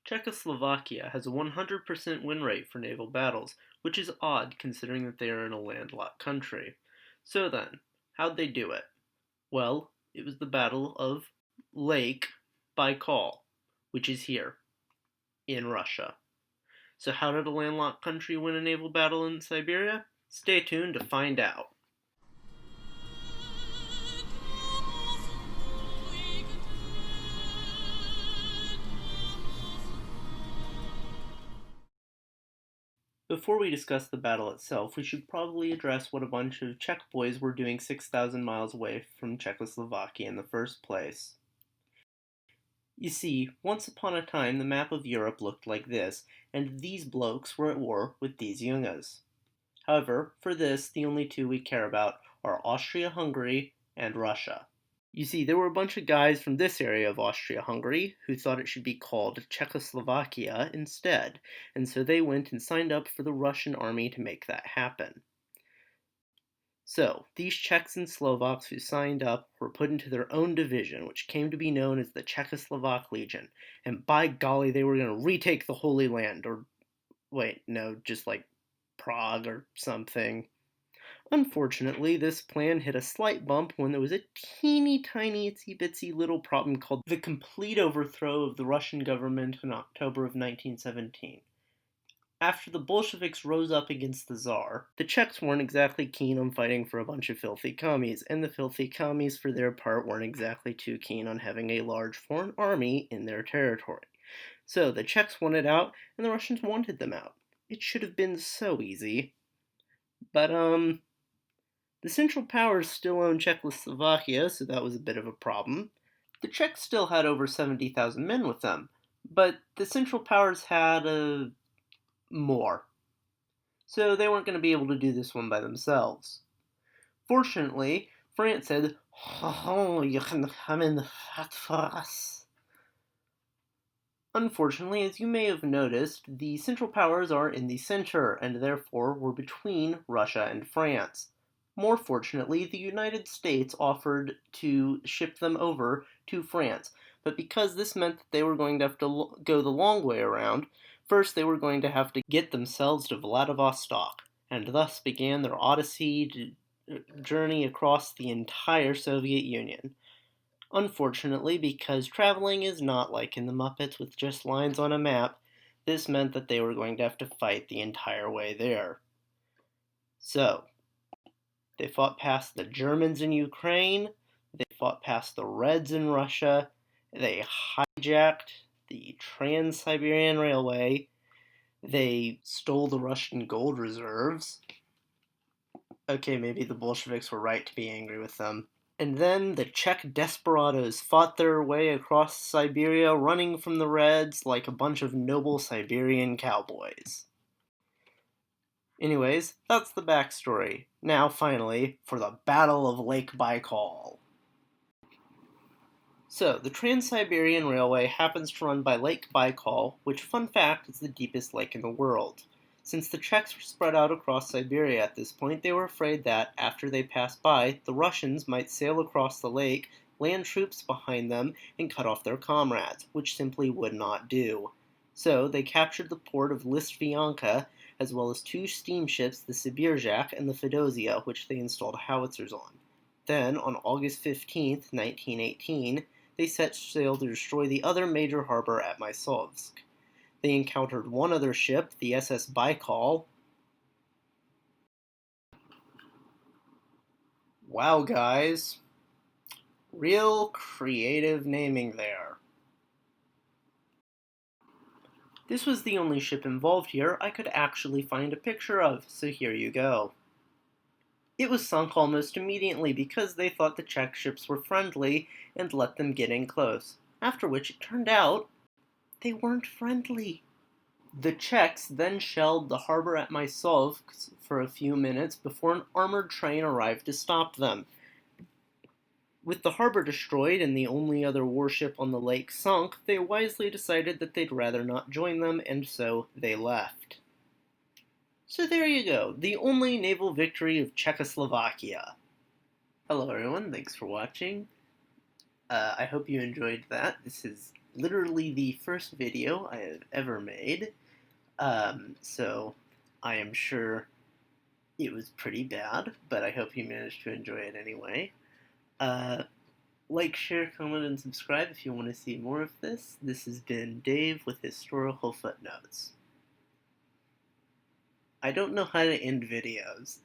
Czechoslovakia has a 100% win rate for naval battles, which is odd considering that they are in a landlocked country. So then, how'd they do it? Well, it was the Battle of Lake Baikal, which is here, in Russia. So how did a landlocked country win a naval battle in Siberia? Stay tuned to find out. Before we discuss the battle itself, we should probably address what a bunch of Czech boys were doing 6,000 miles away from Czechoslovakia in the first place. You see, once upon a time the map of Europe looked like this, and these blokes were at war with these Jungas. However, for this, the only two we care about are Austria-Hungary and Russia. You see, there were a bunch of guys from this area of Austria-Hungary who thought it should be called Czechoslovakia instead, and so they went and signed up for the Russian army to make that happen. So, these Czechs and Slovaks who signed up were put into their own division, which came to be known as the Czechoslovak Legion, and by golly, they were going to retake the Holy Land, or wait, no, just like Prague or something. Unfortunately, this plan hit a slight bump when there was a teeny tiny itsy bitsy little problem called the complete overthrow of the Russian government in October of 1917. After the Bolsheviks rose up against the Tsar, the Czechs weren't exactly keen on fighting for a bunch of filthy commies, and the filthy commies, for their part, weren't exactly too keen on having a large foreign army in their territory. So the Czechs wanted out, and the Russians wanted them out. It should have been so easy. But, the Central Powers still owned Czechoslovakia, so that was a bit of a problem. The Czechs still had over 70,000 men with them, but the Central Powers had more. So they weren't going to be able to do this one by themselves. Fortunately, France said, "Oh, you can come in the fight for us." Unfortunately, as you may have noticed, the Central Powers are in the center, and therefore were between Russia and France. More fortunately, the United States offered to ship them over to France, but because this meant that they were going to have to go the long way around, first they were going to have to get themselves to Vladivostok, and thus began their odyssey journey across the entire Soviet Union. Unfortunately, because traveling is not like in the Muppets with just lines on a map, this meant that they were going to have to fight the entire way there. So, they fought past the Germans in Ukraine, they fought past the Reds in Russia, they hijacked the Trans-Siberian Railway, they stole the Russian gold reserves. Okay, maybe the Bolsheviks were right to be angry with them. And then the Czech desperados fought their way across Siberia, running from the Reds like a bunch of noble Siberian cowboys. Anyways, that's the backstory. Now, finally, for the Battle of Lake Baikal. So, the Trans-Siberian Railway happens to run by Lake Baikal, which, fun fact, is the deepest lake in the world. Since the Czechs were spread out across Siberia at this point, they were afraid that, after they passed by, the Russians might sail across the lake, land troops behind them, and cut off their comrades, which simply would not do. So, they captured the port of Listvianka, as well as two steamships, the Sibirzhak and the Fedosia, which they installed howitzers on. Then, on August 15, 1918, they set sail to destroy the other major harbor at Mysovsk. They encountered one other ship, the SS Baikal. Wow, guys. Real creative naming there. This was the only ship involved here I could actually find a picture of, so here you go. It was sunk almost immediately because they thought the Czech ships were friendly and let them get in close, after which it turned out they weren't friendly. The Czechs then shelled the harbor at Mysovsk for a few minutes before an armored train arrived to stop them. With the harbor destroyed and the only other warship on the lake sunk, they wisely decided that they'd rather not join them, and so they left. So there you go, the only naval victory of Czechoslovakia. Hello everyone, thanks for watching. I hope you enjoyed that. This is literally the first video I have ever made. So I am sure it was pretty bad, but I hope you managed to enjoy it anyway. Uh, like, share, comment, and subscribe if you want to see more of this. This has been Dave with Historical Footnotes. I don't know how to end videos.